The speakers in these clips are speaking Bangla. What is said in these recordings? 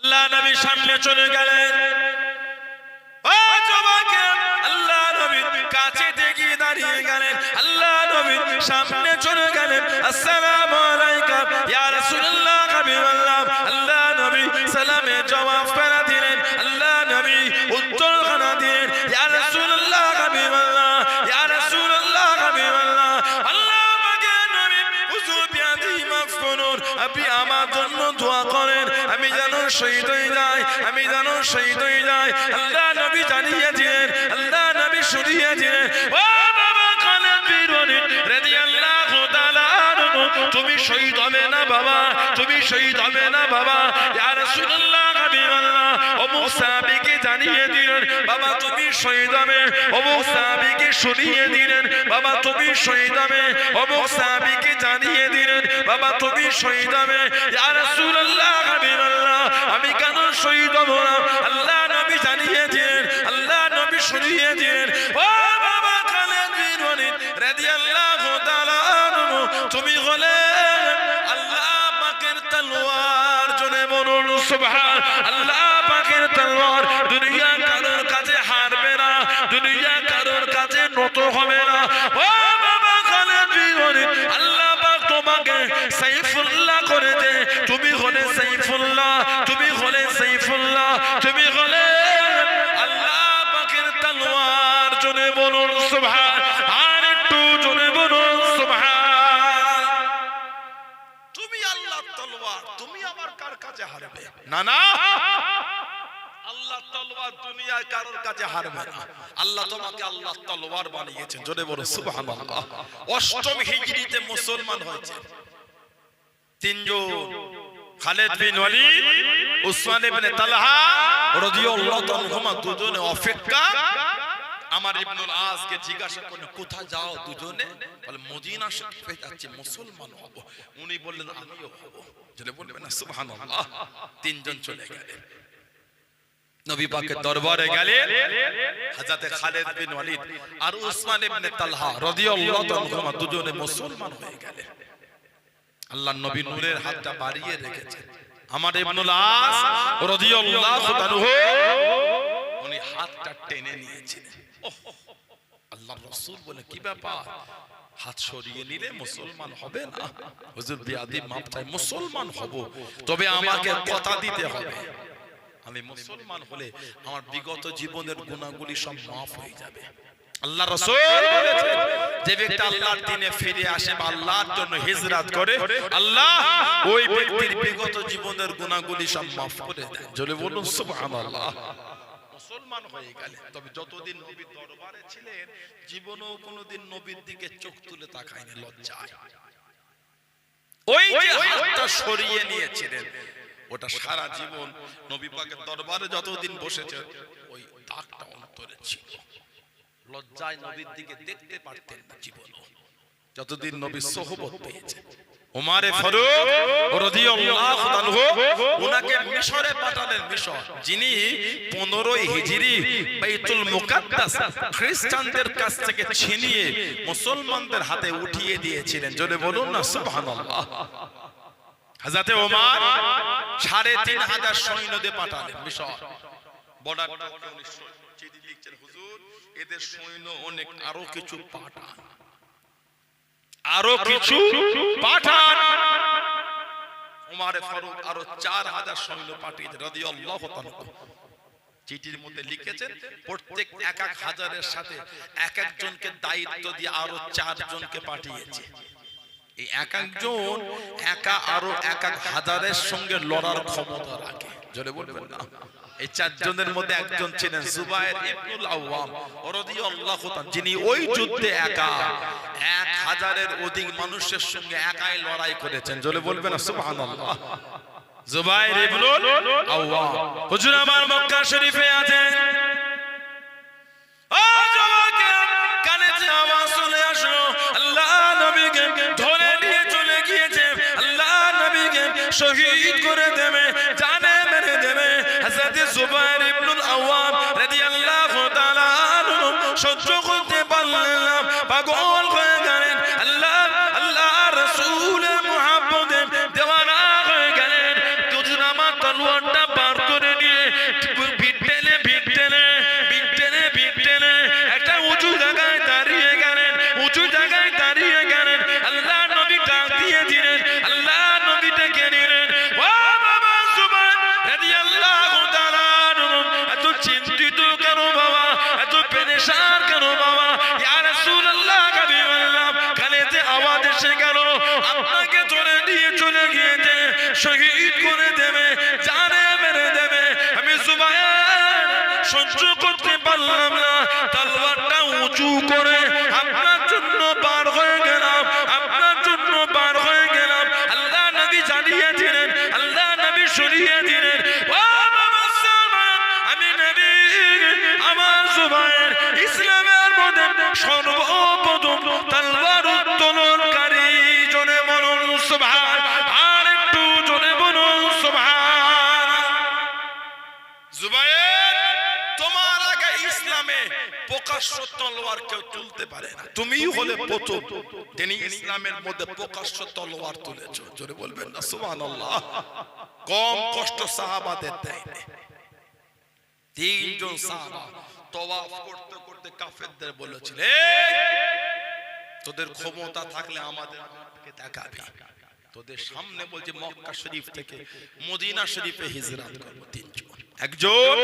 আল্লাহ নবী সামনে চলে গেলেন। ও জবাকে আল্লাহ নবী কাছে থেকে দাঁড়িয়ে গেলেন। আল্লাহ নবী সামনে চলে গেলেন। আসসালামু আলাইকুম ইয়া রাসূলুল্লাহ হাবিবাল্লাহ। আল্লাহ নবী সালামের জবাব ফেরা দিলেন। আল্লাহ নবী উত্তর খানা দিলেন, ইয়া রাসূলুল্লাহ হাবিবাল্লাহ, ইয়া রাসূলুল্লাহ হাবিবাল্লাহ। আল্লাহ পাকে নবী হুজুর বিয়াদি মাফ করুন, আপনি আমার জন্য দোয়া করেন, আমি যেন শহীদ হয়ে যাই, আমি যেন শহীদ হয়ে যাই। আল্লাহ নবী জানিয়ে দিলেন, আল্লাহ নবী শুনিয়ে দিলেন, ও বাবা খালিদ বিন ওয়ালিদ রাদিয়াল্লাহু তাআলা আনহু, তুমি শহীদ হবে না বাবা, তুমি শহীদ হবে না বাবা। ইয়া রাসূলুল্লাহ হাবিবাল্লাহ, অমুক সাহাবীকে জানিয়ে দিলেন, বাবা তুমি শহীদ হবে। অমুক সাহাবীকে শুনিয়ে দিলেন, বাবা তুমি শহীদ হবে। অমুক সাহাবীকে জানিয়ে দিলেন, বাবা তুমি শহীদ হবে। ইয়া রাসূলুল্লাহ হাবিবাল্লাহ, আমি কেন শহীদ হব না? আল্লাহ নবী জানিয়ে দিলেন, আল্লাহ নবী শুনিয়ে দিলেন, ও বাবা খালিদ বিন ওয়ালিদ রাদিয়াল্লাহু তাআলা আনহু, তুমি হলে আল্লাহ পাকের তলোয়ার। জোরে বলুন সুবহান আল্লাহ পাকের তলোয়ার। দুনিয়া কারোর কাছে হারবে না, দুনিয়া কারোর কাছে নত হবে না। ও বাবা খালিদ বিন ওয়ালিদ, আল্লাহ পাক তোমাকে সাইফুল্লাহ করে দে। তুমি হলে সাইফুল্লাহ, তুমি হলে সাইফুল্লাহ, তুমি হলে আল্লাহ পাকের তলোয়ার। জোরে বলুন সুবহান, আর একটু জোরে বলুন সুবহান। তুমি আল্লাহর তলোয়ার, তুমি আবার কার কাছে হারবে? না না, আল্লাহর তলোয়ার দুনিয়ায় কারোর কাছে হারবে না। আল্লাহ তোমাকে আল্লাহর তলোয়ার বানিয়েছেন। জোরে বলুন সুবহানাল্লাহ। অষ্টম হিজরিতে মুসলমান হয়েছে তিনজন, খালিদ বিন ওয়ালিদ, উসমান ইবনে তালহা রাদিয়াল্লাহু তাআলা, দুজনে অপেক্ষা। আমার ইবনুল আজকে জিজ্ঞাসা করলেন, কোথায় যাও দুজনে? বলে মদিনা শরীফে যাচ্ছি, মুসলমান হব। উনি বললেন আমিও হব। যদি বলবেন না সুবহানাল্লাহ। তিনজন চলে গেলেন, নবী পাকের দরবারে গেলেন। হযরত খালিদ বিন ওয়ালিদ আর উসমান ইবনে তালহা রাদিয়াল্লাহু তাআলা দুজনে মুসলমান হয়ে গেলেন। আল্লাহর নবী নূরের হাতটা বাড়িয়ে রেখেছেন। আমার ইবনুল আস রাদিয়াল্লাহু তাআলা উনি হাতটা টেনে নিয়েছিলেন। আল্লাহর রাসূল বলে, কি ব্যাপার, হাত সরিয়ে নিলে মুসলমান হবে না? হুজুর বিয়াদি মাপ চাই, মুসলমান হব, তবে আমাকে কথা দিতে হবে, আমি মুসলমান হলে আমার বিগত জীবনের গুনাহগুলি সব মাফ হয়ে যাবে। আল্লাহ রাসূল বলেছেন, যে ব্যক্তি আল্লাহর দ্বীনে ফিরে আসে বা আল্লাহর জন্য হিজরত করে, আল্লাহ ওই ব্যক্তির বিগত জীবনের গুনাহগুলি সব মাফ করে দেন। জোরে বলুন সুবহানাল্লাহ। মুসলমান হয়ে গেলেন, তবে যতদিন নবীর দরবারে ছিলেন জীবনেও কোনোদিন নবীর দিকে চোখ তুলে তাকায়নি লজ্জায়। ওই যে হাতটা সরিয়ে নিয়েছিলেন, ওটা সারা জীবন নবী পাকের দরবারে যতদিন বসেছে ওই দাগটা অন্তরে ছিল। লজ্জায় নবীর দিকে দেখতে পারতেন না জীবনও, যতদিন নবী সোহবত পেয়েছেন। উমারে ফারুক রাদিয়াল্লাহু তাআলা ওনাকে মিশরে পাঠালেন। মিশর, যিনি 15 হিজরি বাইতুল মুকাদ্দাস খ্রিস্টানদের কাছ থেকে ছিনিয়ে মুসলমানদের হাতে উঠিয়ে দিয়েছিলেন। জোরে বলুন না সুবহানাল্লাহ। হযরত ওমর 3500 সৈন্য দিয়ে পাঠালেন মিশর। বর্ডারটা চিঠি লিখছেন, হুজুর এদের সৈন্য অনেক, আরো কিছু পাঠান, আরো কিছু পাঠান। উমারে ফারুক আরো 4000 সৈন্য পাঠিয়ে রাদিয়াল্লাহু তাআলা। চিঠির মধ্যে লিখেছেন, প্রত্যেক 1000-এর সাথে এক একজনকে দায়িত্ব দিয়ে আরো 4 জনকে পাঠিয়েছে। এই এক একজন একা আরো 1000-এর সঙ্গে লড়ার ক্ষমতা রাখে। জোরে বলবেন না। এই 4 জনের মধ্যে একজন ছিলেন জুবায়ের ইবনুল আওয়াম রাদিয়াল্লাহু তাআলা, যিনি ওই যুদ্ধে একা 1000-এর অধিক মানুষের সঙ্গে একাই লড়াই করেছেন। জোরে বলবেন না সুবহানাল্লাহ। জুবায়ের ইবনুল আওয়াম হুজুর আমার মক্কা শরীফে আছেন। ও জওয়াকে কানে যে আওয়াজ চলে আসলো, আল্লাহ নবীকে ধরে নিয়ে চলে গিয়েছে, আল্লাহ নবীকে শহীদ করে দেবে, জানে মেরে দেবে। হযরত জুবায়ের ইবনুল আওয়াম রাদিয়াল্লাহু তাআলা আনহু সহ্য করতে পারলেন না, পাগল হয়ে গেলেন। আল্লাহ আল্লাহ রাসূলের মুহাব্বতে দেওয়ানা হয়ে গেলেন। দুজন আমার তলোয়ারটা পার সহ্য করতে পারলাম না, তলোয়ারটা উঁচু করে আপনার জন্য বার হয়ে গেলাম, আপনার জন্য বার হয়ে গেলাম। আল্লাহ নবী জানিয়ে দিলেন, আল্লাহ নবী সরিয়ে দিলেন, ও বাবা সালমান, আমি নবী আমার জুবায়ের ইসলামের মধ্যে সর্বপ্রথম তলোয়ার উত্তোলনকারী। জনে বলুন সুবহান, আর একটু জনে বলুন সুবহান। জুবায়ের, তোমার আগে ইসলামে প্রকাশ্য তলোয়ার কেউ তুলতে পারে না, তুমিই হলে প্রথম যিনি ইসলামের মধ্যে প্রকাশ্য তলোয়ার তুলেছো। জোরে বলবেন না সুবহানাল্লাহ। কম কষ্ট সাহাবাদের দেয়নি। তিনজন সাহাবা তওয়াফ করতে করতে কাফেরদের বলেছিল, তোদের ক্ষমতা থাকলে আমাদেরকে দেখাবি। তোদের সামনে বলছে মক্কা শরীফ থেকে মদিনা শরীফে হিজরত করব। তিনজন, একজন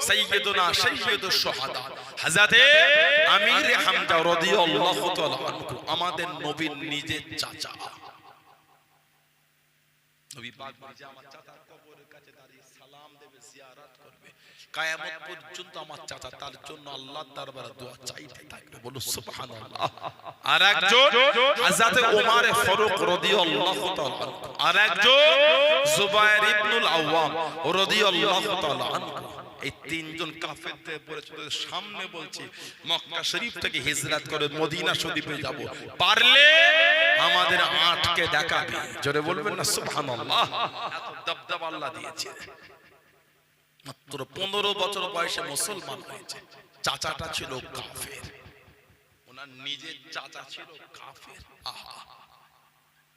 সাইয়্যিদুনা সাইয়্যিদুশ শুহাদা হযরতে আমির হামজা রাদিয়াল্লাহু তাআলা আনহু, আমাদের নবীর নিজের চাচা। নবী পাক নিজে আমার চাচার কবরের কাছে দাঁড়িয়ে সালাম দেবে, জিয়ারত করবে, কিয়ামত পর্যন্ত আমার চাচা তার জন্য আল্লাহর দরবারে দোয়া চাইতে থাকবে। বলো সুবহানাল্লাহ। আর একজন হযরতে ওমর ফারুক রাদিয়াল্লাহু তাআলা আনহু, আর একজন জুবায়ের ইবনুল আওয়াম রাদিয়াল্লাহু তাআলা আনহু। এই তিনজন কাফেরদের বলেছে, সামনে বলছি মক্কা শরীফ থেকে হিজরত করে মদিনা শরীফে যাব, পারলে আমাদের আটকে দেখাবি। জোরে বলবেন না সুবহানাল্লাহ। এত দবদবা আল্লাহ দিয়েছে। মাত্র 15 বছর বয়সে মুসলমান হয়েছে। চাচাটা ছিল কাফের, ওনার নিজের চাচা ছিল কাফের। আহা,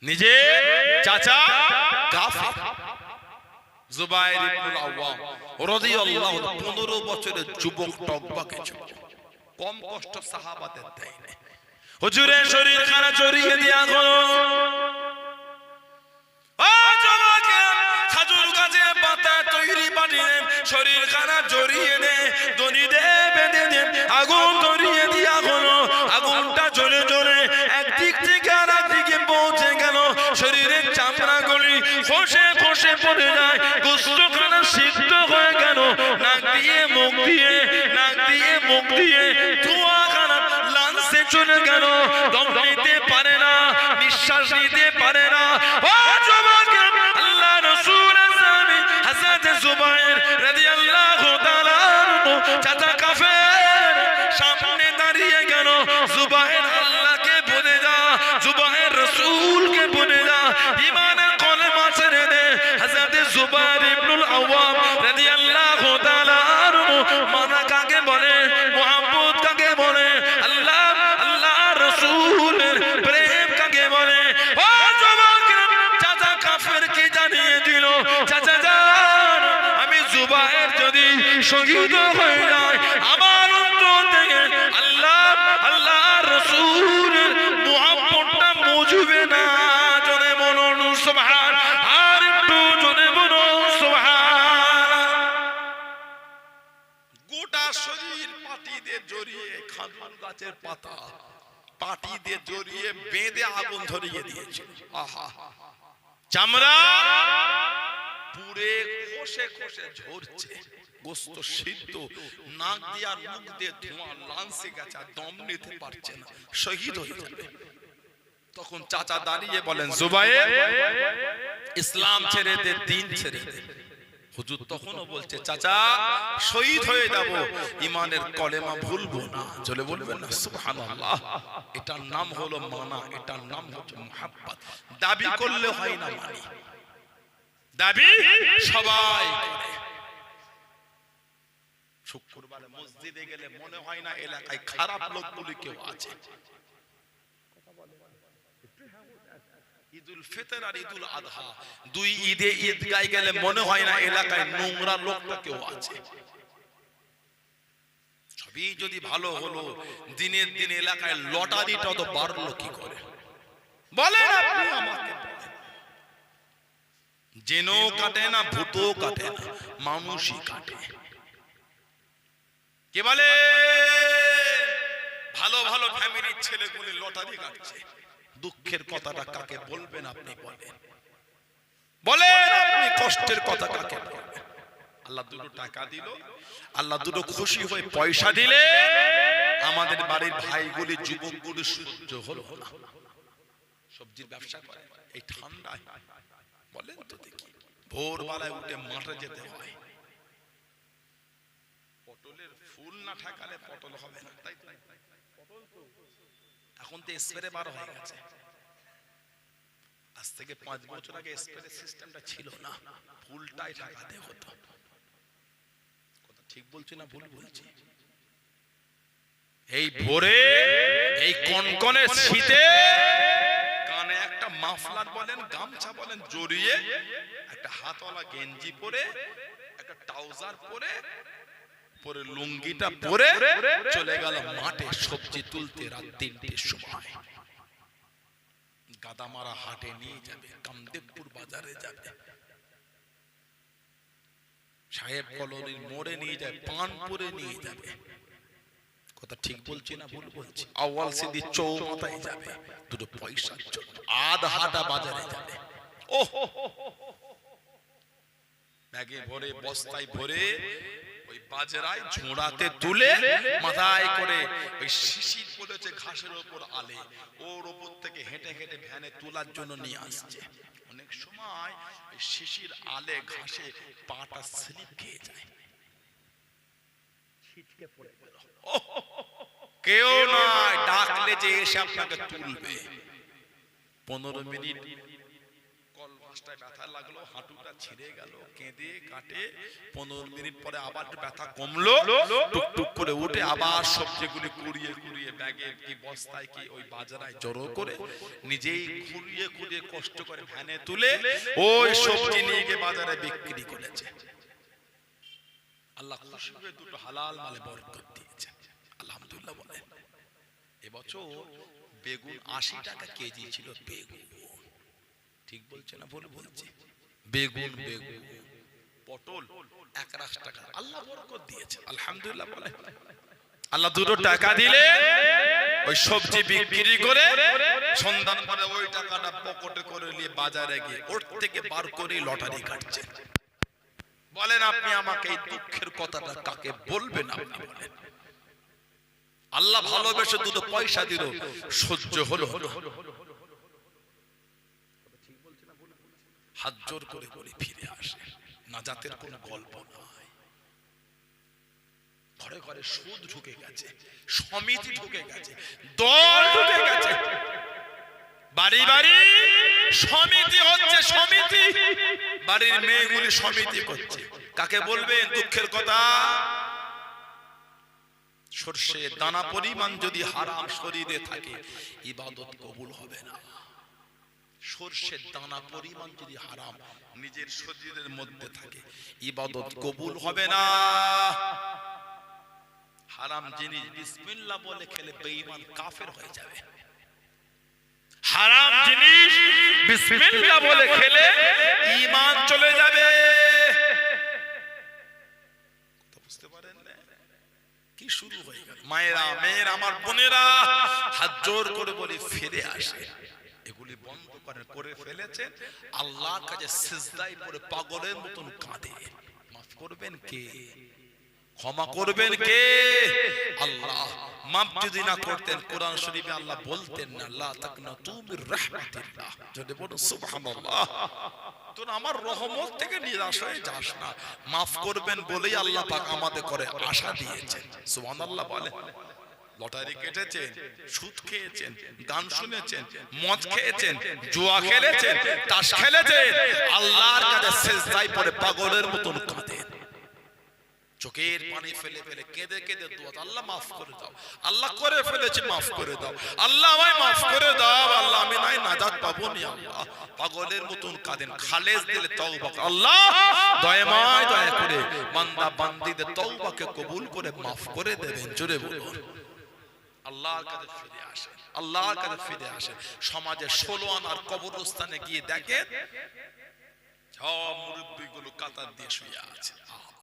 নিজের চাচা কাফের। জুবায়ের ইবনুল আওয়াম রাদিয়াল্লাহু তাআলা 15 বছরের যুবক, টকবকে যুবক, কম কষ্ট সাহাবাদের দেয় না। হুজুরের শরীর খানা জড়িয়ে দিয়া হলো, খাজুর গাছের পাতা তৈরি বানিয়ে শরীর খানা জড়িয়ে নে, দড়ি দিয়ে বেঁধে দে, আগুন ধরিয়ে দিয়া হলো। আগুনটা জ্বলে জ্বলে একদিক থেকে আর একদিকে পৌঁছে গেল। শরীরের চামড়াগুলি খসে খসে পড়ে যায়, গোশতখানা সিদ্ধ হয়ে গেল। নাক দিয়ে মুখ দিয়ে, নাক দিয়ে মুখ দিয়ে ধোঁয়াখানা লাঞ্চে চলে গেল। দম নিতে পারে না, নিঃশ্বাস নিতে পারে না। ও যুবক, আল্লাহ রাসূলের সাহাবী হযরত জুবায়ের রাদিয়াল্লাহু তাআলা আনহু চাচা কাফের সামনে দাঁড়িয়ে গেল। জুবায়ের আল্লাহকে বলে যা, জুবায়ের রাসূলকে বলে যা, ঈমানের কলেমা ছেড়ে দে। হযরত জুবায়ের ইবনুল আওয়াম রাদিয়াল্লাহু তাআলা আনহু মানা কাকে বলে, মুহাব্বত কাকে বলে, আল্লাহ আল্লাহ রাসূলের প্রেম কাকে বলে। ও যুবক, চাচা কাফেরকে জানিয়ে দিল, চাচা জান, আমি জুবায়ের যদি শহীদ হয়ে যায়, আমার অন্তর থেকে আল্লাহ আল্লাহ রাসূলের মুহাব্বতটা মুছবে না। জোরে বলুন সুবহান, আর একটু জোরে বলুন সুবহান। গোটা শরীর পাটি দিয়ে জড়িয়ে, খাজুর গাছের পাতা পাটি দিয়ে জড়িয়ে বেঁধে আগুন ধরিয়ে দিয়েছে। আহা, চামড়া পুরে খসে খসে ঝরছে, গোশত সিদ্ধ, নাক দিয়ে আর মুখ দিয়ে ধোঁয়া লাঞ্চে গেছে, আর দম নিতে পারছে না, শহীদ হয়ে যাবে। তখন চাচা দাঁড়িয়ে বলেন, জুবায়ের, ইসলাম ছেড়ে দে, দিন ছেড়ে দে। হুজুর তখনও বলছে, চাচা শহীদ হয়ে যাব, ঈমানের কলেমা ভুলবো না। চলে বলবেন না সুবহানাল্লাহ। এটার নাম হলো মানা, এটার নাম হচ্ছে মুহাব্বত। দাবি করলে হয় না, মানি, দাবি সবাই করে। শুক্রবারে মসজিদে গেলে মনে হয় না এলাকায় খারাপ লোকগুলি কেউ আছে। ঈদুল ফিতর আর ঈদুল আযহা, দুই ঈদে ঈদগায় গেলে মনে হয় না এলাকায় নোংরা লোকটা কেউ আছে। সবই যদি ভালো হলো, দিনের দিন এলাকায় লটারিটা তো বাড়লো কি করে বলেন আপনি আমাকে? জেনও কাটে না, ভূতও কাটে না, মানুষই কাটে। কে বলে ভালো ভালো ফ্যামিলির ছেলেগুলি লটারি কাটছে? দুঃখের কথাটা কাকে বলবেন আপনি? বলেন, বলেন আপনি কষ্টের কথা কাকে বলবেন? আল্লাহ দুটো টাকা দিল, আল্লাহ দুটো খুশি হয়ে পয়সা দিলে আমাদের বাড়ির ভাইগুলি যুবকগুলি সহ্য হলো না। সবজির ব্যবসা করে এই ঠান্ডায়, বলেন তো দেখি, ভোরবেলায় উঠে মাঠে যেতে হয়। পটলের ফুল না ঠাকালে পটল হবে না, তাই তো? এখন তো স্প্রে বার হয়ে গেছে, আজ থেকে 5 বছর আগে স্প্রে সিস্টেমটা ছিল না, ফুলটাই ঠাকাতে হতো। কথা ঠিক বলছি না ভুল বলছি? এই ভোরে এই কনকনে শীতে কানে একটা মাফলার বলেন গামছা বলেন জড়িয়ে, একটা হাতওয়ালা গেঞ্জি পরে, একটা ট্রাউজার পরে, পরে লুঙ্গিটা পরে চলে গেল মাঠে সবজি তুলতে রাত 3টের সময়। গাদামারা হাটে নিয়ে যাবে, কামদেবপুর বাজারে যাবে, সাহেব কলোনির মোড়ে নিয়ে যাবে, পানপুরে নিয়ে যাবে। কথা ঠিক বলছি না ভুল বলছি? আওয়াল সিদ্ধি চৌমাথায় যাবে দুটো পয়সার জন্য, আধা হাটা বাজারে যাবে। ও ব্যাগে ভরে বস্তায় ভরে ওই বাজারায় ঝোড়াতে তুলে মাথায় করে ওই শিশির পড়েছে ঘাসের ওপর আলে, ওর ওপর থেকে হেঁটে হেঁটে ভ্যানে তোলার জন্য নিয়ে আসছে। অনেক সময় ওই শিশির আলে ঘাসে পাটা স্লিপ খেয়ে যায়, ছিটকে পড়ে গেল। কেউ নয়, ডাকলে যে এসে আপনাকে তুলবে। 15 মিনিট কলবাসটায় ব্যথা লাগলো, হাঁটুটা ছিঁড়ে গেল, কেঁদে কাটে 15 মিনিট পরে আবার ব্যথা কমলো, টুকটুক করে উঠে আবার সবজিগুলি কুড়িয়ে কুড়িয়ে ব্যাগে কি বস্তায় কি ওই বাজারায় জড়ো করে নিজেই কুড়িয়ে কুড়িয়ে কষ্ট করে ভ্যানে তুলে ওই সবজি নিয়ে গিয়ে বাজারে বিক্রি করেছে। আল্লাহ খুশি হয়ে দুটো হালাল মালে বরকত দিয়েছে, আলহামদুলিল্লাহ বলেন। এবছর বেগুন 80 টাকা কেজি ছিল, বেগুন ঠিক বলছে না ভুল বলছে? বেগুন বেগুন পটল 1 টাকা, আল্লাহ বরকত দিয়েছে, আলহামদুলিল্লাহ বলেন। আল্লাহ দুটো টাকা দিলে ওই সবজি বিক্রি করে সন্ধান করে ওই টাকাটা পকেটে করে নিয়ে বাজারে গিয়ে ওর থেকে বার করে লটারি কাটছে। বলেন আপনি আমাকে এই দুঃখের কথাটা কাকে বলবেন? আপনি বলেন। আল্লাহ ভালোবেসে দুটো পয়সা দিল, সহ্য হলো না, হাত জোর করে করে ফিরে আসে। নাজাতের কোনো গল্প নয়। ঘরে ঘরে সুদ ঢুকে গেছে, সমিতি ঢুকে গেছে, দল ঢুকে গেছে, বাড়ি বাড়ি সমিতি হচ্ছে, সমিতি। বাড়ির মেয়েগুলি সমিতি করছে। কাকে বলবেন দুঃখের কথা? সরষে দানা পরিমাণ যদি হারাম শরীরে থাকে ইবাদত কবুল হবে না। সরষের দানা পরিমাণ যদি হারাম নিজের শরীরের মধ্যে থাকে ইবাদত কবুল হবে না। হারাম জিনিস বিসমিল্লাহ বলে খেলে বেঈমান কাফের হয়ে যাবে। হারাম জিনিস বিসমিল্লাহ বলে খেলে ঈমান চলে যাবে। কথা বুঝতে পারেন না? কি শুরু হয়ে গেল? মায়েরা, মেয়েরা, আমার বোনেরা, হাত জোর করে বলি ফিরে আসে। এগুলি বন্ধ করে ফেলেছেন। আল্লাহর কাছে সিজদায় পড়ে পাগলের মতন কাঁদে। মাফ করবেন কে? ক্ষমা করবেন কে? আল্লাহ। মাফ যদি না করতেন কোরআন শরীফে আল্লাহ বলতেন না লা তাকনাতু মির রাহমাতিল্লাহ। যদি বলো সুবহানাল্লাহ, তোর আমার রহমত থেকে নিরাশ হয়ে যাস না। মাফ করবেন বলেই আল্লাহ পাক আমাদের করে আশা দিয়েছেন। সুবহানাল্লাহ বলে। লটারি কেটেছেন, সুদ খেয়েছেন, গান শুনেছেন, মদ খেয়েছেন, জুয়া খেলেছেন, তাস খেলেছেন, আল্লাহর কাছে সিজদায় পড়ে পাগলের মতন কাঁদেন। চোখের পানি ফেলে ফেলে কেঁদে কেঁদে দোয়া, আল্লাহ মাফ করে দাও, আল্লাহ করে ফেলেছি মাফ করে দাও, আল্লাহ আমায় মাফ করে দাও, আল্লাহ আমি নাই নাজাত পাবো না। আল্লাহ পাগলের মতন কাঁদেন। খালেস দিলে তওবা, আল্লাহ দয়াময় দয়া করে বান্দা বান্দীদের তওবাকে কবুল করে মাফ করে দেবেন। জোরে বলুন আল্লাহর কাছে ফিরে আসেন, আল্লাহর কাছে ফিরে আসেন। সমাজে 16 আনার কবরস্থানে গিয়ে দেখেন সব মুরব্বিগুলো কাতার দিয়ে শুয়ে আছে।